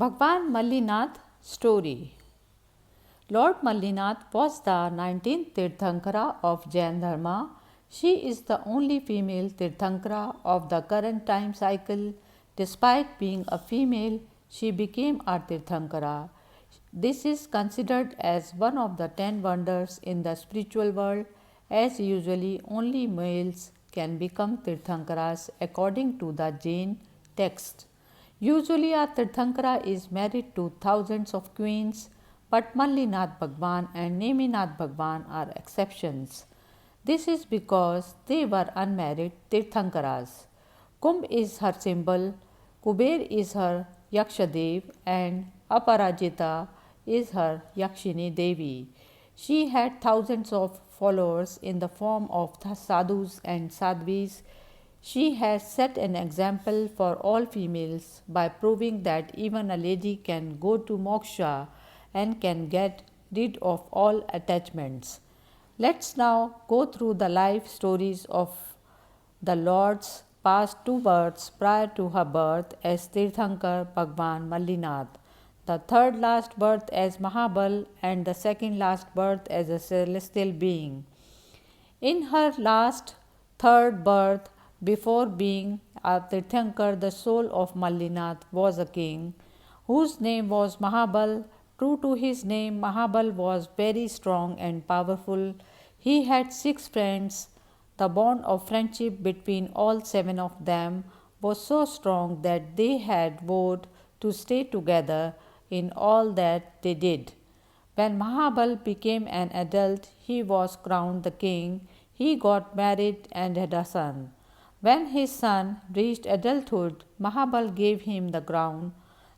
Bhagwan Mallinath story. Lord Mallinath was the 19th Tirthankara of Jain Dharma. She is the only female Tirthankara of the current time cycle. Despite being a female, she became a Tirthankara. This is considered as one of the 10 wonders in the spiritual world, as usually only males can become Tirthankaras according to the Jain text. Usually, a Tirthankara is married to thousands of queens, but Mallinath Bhagwan and Neminath Bhagwan are exceptions. This is because they were unmarried Tirthankaras. Kumbh is her symbol, Kuber is her Yakshadev, and Aparajita is her Yakshini Devi. She had thousands of followers in the form of sadhus and sadhvis. She has set an example for all females by proving that even a lady can go to Moksha and can get rid of all attachments. Let's now go through the life stories of the Lord's past 2 births prior to her birth as Tirthankar Bhagwan Mallinath, the third last birth as Mahabal, and the second last birth as a celestial being. In her last third birth, before being a Tirthankar, the soul of Mallinath was a king whose name was Mahabal. True to his name, Mahabal was very strong and powerful. He had 6 friends. The bond of friendship between all 7 of them was so strong that they had vowed to stay together in all that they did. When Mahabal became an adult, he was crowned the king. He got married and had a son. When his son reached adulthood, Mahabal gave him the crown.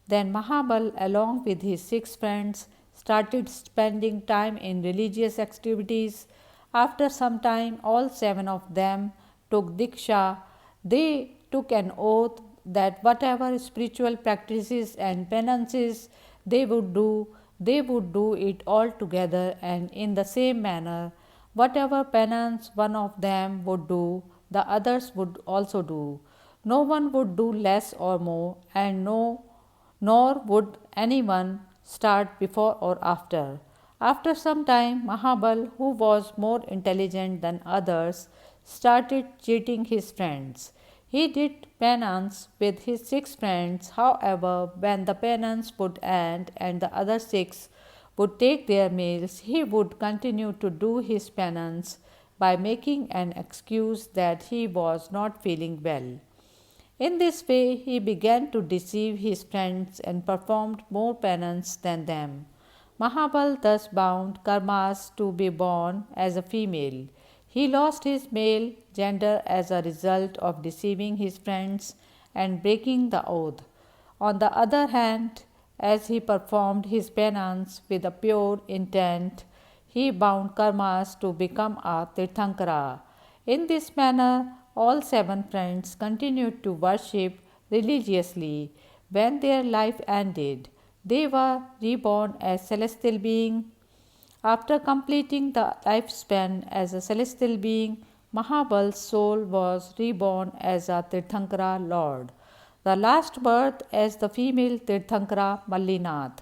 Then Mahabal, along with his 6 friends, started spending time in religious activities. After some time, all 7 of them took diksha. They took an oath that whatever spiritual practices and penances they would do it all together and in the same manner. Whatever penance one of them would do, the others would also do. No one would do less or more, and nor would anyone start before or after. After some time, Mahabal, who was more intelligent than others, started cheating his friends. He did penance with his 6 friends. However, when the penance would end and the other 6 would take their meals, he would continue to do his penance by making an excuse that he was not feeling well. In this way, he began to deceive his friends and performed more penance than them. Mahabal thus bound karmas to be born as a female. He lost his male gender as a result of deceiving his friends and breaking the oath. On the other hand, as he performed his penance with a pure intent, he bound karmas to become a Tirthankara. In this manner, all 7 friends continued to worship religiously. When their life ended, they were reborn as celestial beings. After completing the lifespan as a celestial being, Mahabal's soul was reborn as a Tirthankara Lord. The last birth as the female Tirthankara Mallinath.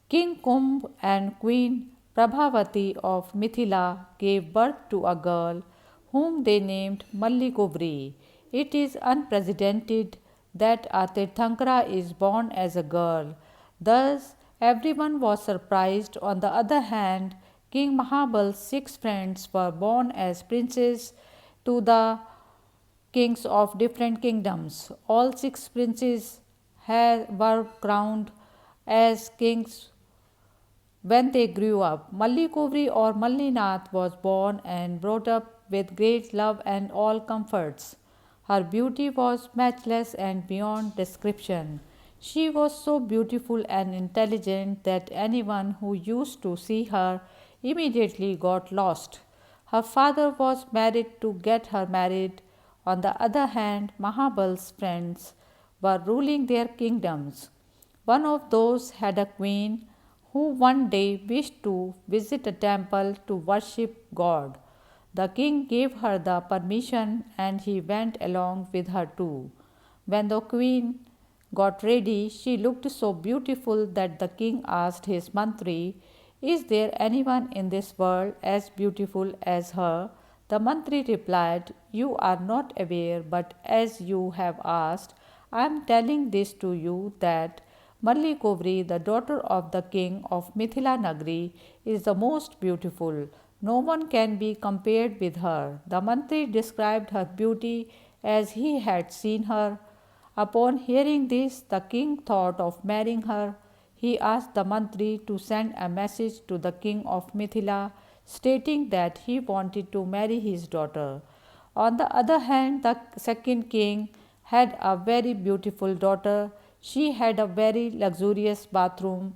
King Kumbh and Queen Prabhavati of Mithila gave birth to a girl whom they named Mallikubri. It is unprecedented that a Tirthankara is born as a girl. Thus, everyone was surprised. On the other hand, King Mahabal's 6 friends were born as princes to the kings of different kingdoms. All 6 princes were crowned as kings when they grew up. Mallikubri or Mallinath was born and brought up with great love and all comforts. Her beauty was matchless and beyond description. She was so beautiful and intelligent that anyone who used to see her immediately got lost. Her father was married to get her married. On the other hand, Mahabal's friends were ruling their kingdoms. One of those had a queen who one day wished to visit a temple to worship God. The king gave her the permission and he went along with her too. When the queen got ready, she looked so beautiful that the king asked his mantri, "Is there anyone in this world as beautiful as her?" The mantri replied, "You are not aware, but as you have asked, I am telling this to you that Mallikovri, the daughter of the king of Mithila Nagri, is the most beautiful. No one can be compared with her." The mantri described her beauty as he had seen her. Upon hearing this, the king thought of marrying her. He asked the mantri to send a message to the king of Mithila, stating that he wanted to marry his daughter. On the other hand, the second king had a very beautiful daughter. She had a very luxurious bathroom.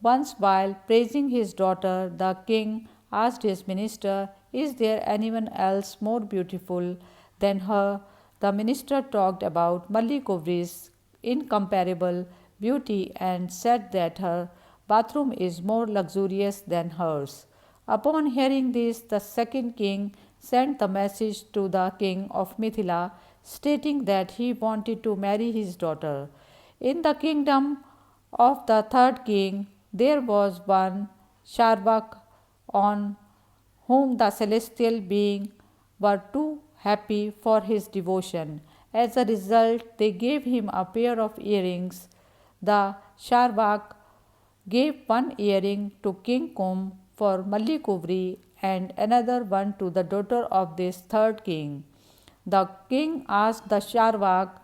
Once, while praising his daughter, the king asked his minister, "Is there anyone else more beautiful than her?" The minister talked about Mallikovri's incomparable beauty and said that her bathroom is more luxurious than hers. Upon hearing this, the second king sent the message to the king of Mithila, stating that he wanted to marry his daughter. In the kingdom of the third king, there was one Sharvak on whom the celestial beings were too happy for his devotion. As a result, they gave him a pair of earrings. The Sharvak gave one earring to King Kum for Mallikovri and another one to the daughter of this third king. The king asked the Sharvak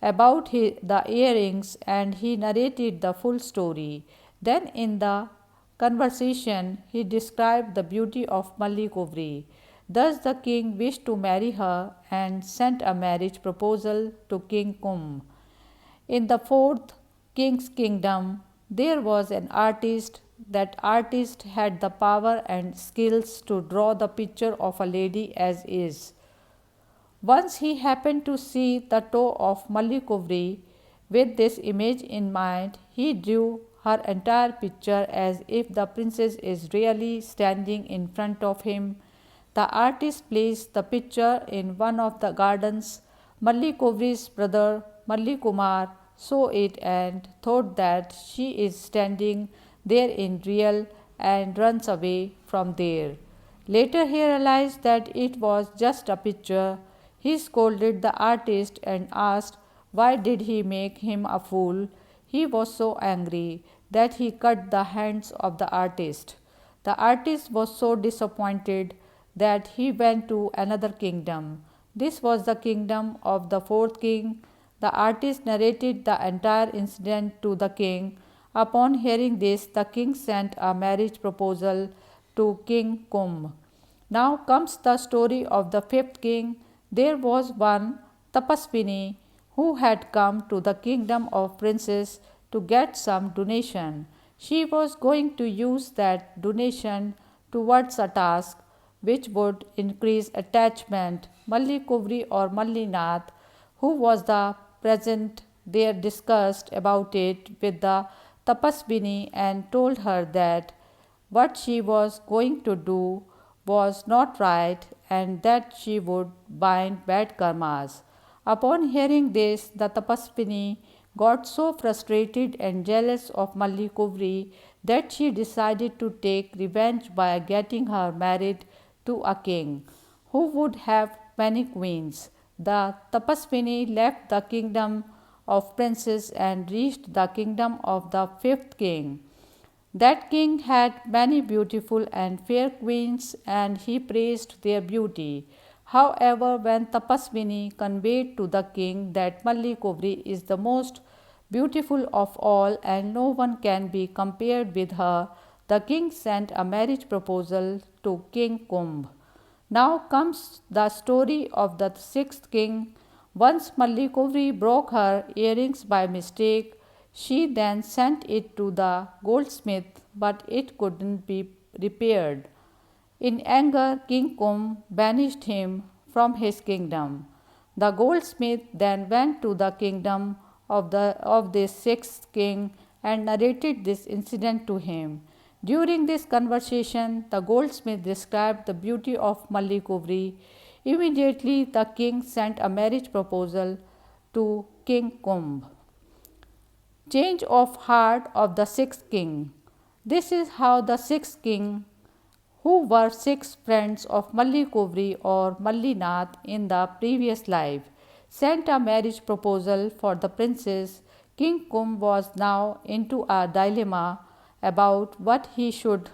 about the earrings and he narrated the full story. Then, in the conversation, he described the beauty of Mallikovri. Thus, the king wished to marry her and sent a marriage proposal to King Kum. In the fourth king's kingdom, there was an artist. That artist had the power and skills to draw the picture of a lady as is. Once he happened to see the toe of Mallikovri. With this image in mind, he drew her entire picture as if the princess is really standing in front of him. The artist placed the picture in one of the gardens. Mallikovri's brother Mallikumar saw it and thought that she is standing there in real and runs away from there. Later he realized that it was just a picture. He scolded the artist and asked why did he make him a fool. He was so angry that he cut the hands of the artist. The artist was so disappointed that he went to another kingdom. This was the kingdom of the fourth king. The artist narrated the entire incident to the king. Upon hearing this, the king sent a marriage proposal to King Kum. Now comes the story of the fifth king. There was one Tapaswini who had come to the kingdom of princes to get some donation. She was going to use that donation towards a task which would increase attachment. Mallikovri or Mallinath, who was the present there, discussed about it with the Tapaswini and told her that what she was going to do was not right and that she would bind bad karmas. Upon hearing this, the Tapaswini got so frustrated and jealous of Mallikovri that she decided to take revenge by getting her married to a king who would have many queens. The Tapaswini left the kingdom of princes and reached the kingdom of the fifth king. That king had many beautiful and fair queens and he praised their beauty. However, when Tapaswini conveyed to the king that Mallikovri is the most beautiful of all and no one can be compared with her, the king sent a marriage proposal to King Kumbh. Now comes the story of the sixth king. Once Mallikovri broke her earrings by mistake. She then sent it to the goldsmith, but it couldn't be repaired. In anger, King Kumbh banished him from his kingdom. The goldsmith then went to the kingdom of this sixth king and narrated this incident to him. During this conversation, the goldsmith described the beauty of Mallikovri. Immediately, the king sent a marriage proposal to King Kumbh. Change of heart of the sixth king. This is how the sixth king, who were six friends of Mallikovri or Mallinath in the previous life, sent a marriage proposal for the princess. King Kum was now into a dilemma about what he should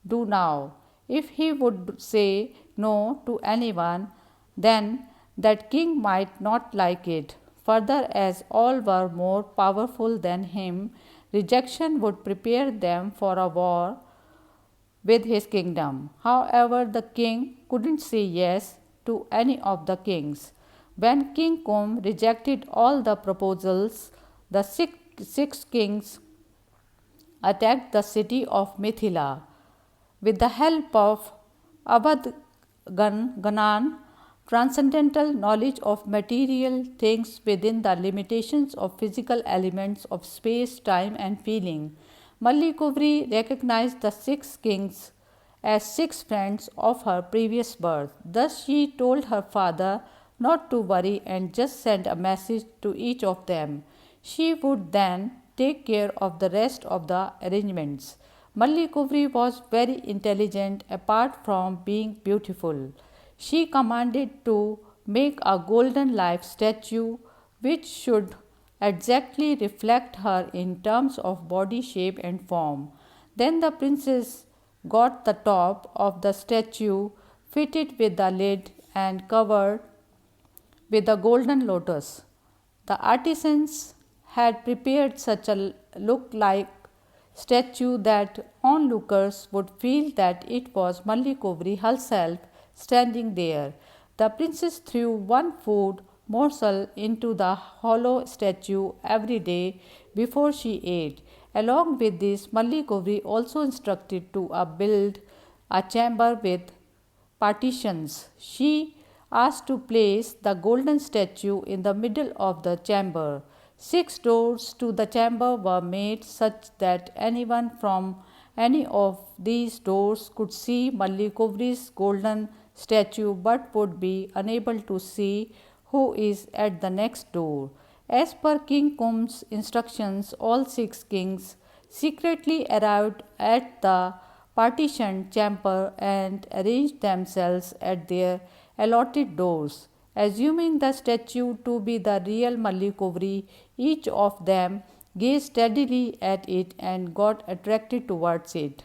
do now. If he would say no to anyone, then that king might not like it. Further, as all were more powerful than him, rejection would prepare them for a war with his kingdom. However, the king couldn't say yes to any of the kings. When King Kum rejected all the proposals, the six kings attacked the city of Mithila. With the help of Abad Gnan, transcendental knowledge of material things within the limitations of physical elements of space, time, and feeling, Mallikovri recognized the six kings as six friends of her previous birth. Thus, she told her father not to worry and just send a message to each of them. She would then take care of the rest of the arrangements. Mallikovri was very intelligent apart from being beautiful. She commanded to make a golden life statue which should exactly reflect her in terms of body shape and form. Then the princess got the top of the statue fitted with the lid and covered with a golden lotus. The artisans had prepared such a look-like statue that onlookers would feel that it was Mallikovri herself standing there. The princess threw one food morsel into the hollow statue every day before she ate. Along with this, Mallikovri also instructed to build a chamber with partitions. She asked to place the golden statue in the middle of the chamber. 6 doors to the chamber were made such that anyone from any of these doors could see Mallikovri's golden statue but would be unable to see who is at the next door. As per King Kum's instructions, all 6 kings secretly arrived at the partitioned chamber and arranged themselves at their allotted doors. Assuming the statue to be the real Mallikovri, each of them gazed steadily at it and got attracted towards it.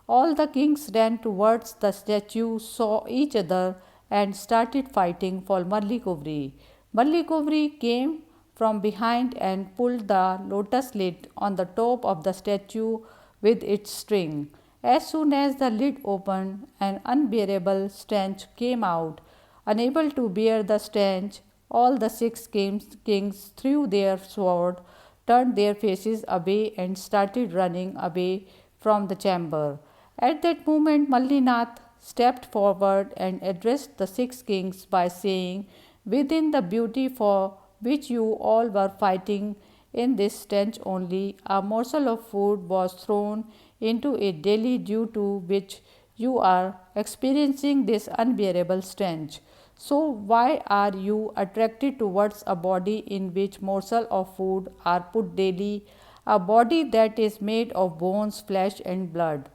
All the kings ran towards the statue, saw each other, and started fighting for Mallikovri. Mallikovri came from behind and pulled the lotus lid on the top of the statue with its string. As soon as the lid opened, an unbearable stench came out. Unable to bear the stench, all the 6 kings threw their sword, turned their faces away, and started running away from the chamber. At that moment, Mallinath stepped forward and addressed the 6 kings by saying, "Within the beauty for which you all were fighting, in this stench only, a morsel of food was thrown into it daily, due to which you are experiencing this unbearable stench. So why are you attracted towards a body in which morsel of food are put daily, a body that is made of bones, flesh and blood?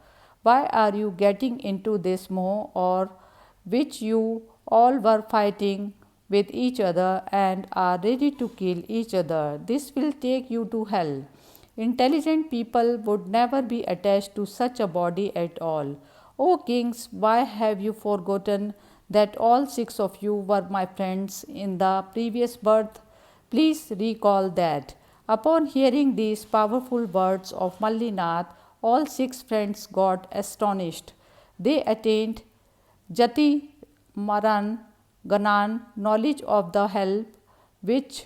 Why are you getting into this moh, or which you all were fighting with each other and are ready to kill each other? This will take you to hell. Intelligent people would never be attached to such a body at all. O kings, why have you forgotten that all 6 of you were my friends in the previous birth? Please recall that." Upon hearing these powerful words of Mallinath, all 6 friends got astonished. They attained Jati Maran Ganan, knowledge of the help which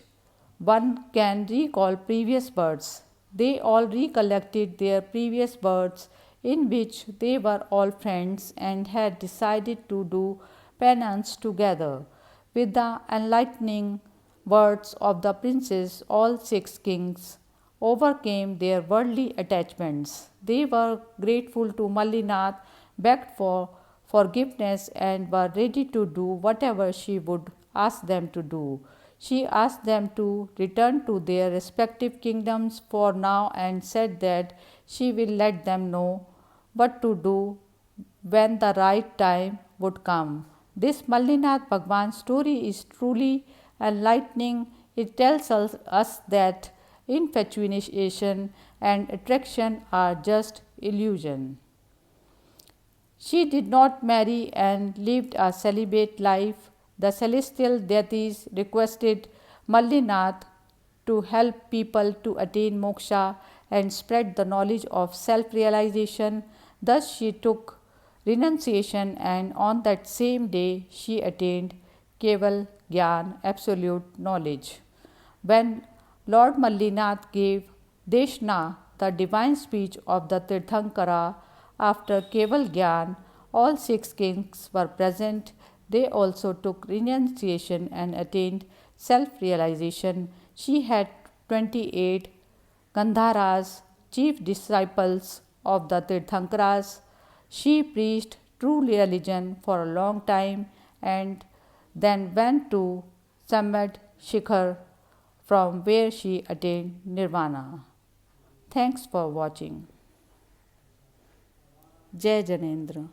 one can recall previous births. They all recollected their previous births in which they were all friends and had decided to do penance together. With the enlightening words of the princess, all 6 kings overcame their worldly attachments. They were grateful to Mallinath, begged for forgiveness, and were ready to do whatever she would ask them to do. She asked them to return to their respective kingdoms for now and said that she will let them know what to do when the right time would come. This Mallinath Bhagwan story is truly enlightening. It tells us that infatuation and attraction are just illusion. She did not marry and lived a celibate life. The celestial deities requested Mallinath to help people to attain moksha and spread the knowledge of self realization. Thus, she took renunciation, and on that same day, she attained Keval Gnan, absolute knowledge. When Lord Mallinath gave deshna, the divine speech of the Tirthankara, after Keval Gnan, all 6 kings were present. They also took renunciation and attained self realization. She had 28 Ganadharas, chief disciples of the Tirthankaras. She preached true religion for a long time and then went to Sammet Shikhar, from where she attained Nirvana. Thanks for watching. Jai Janendra.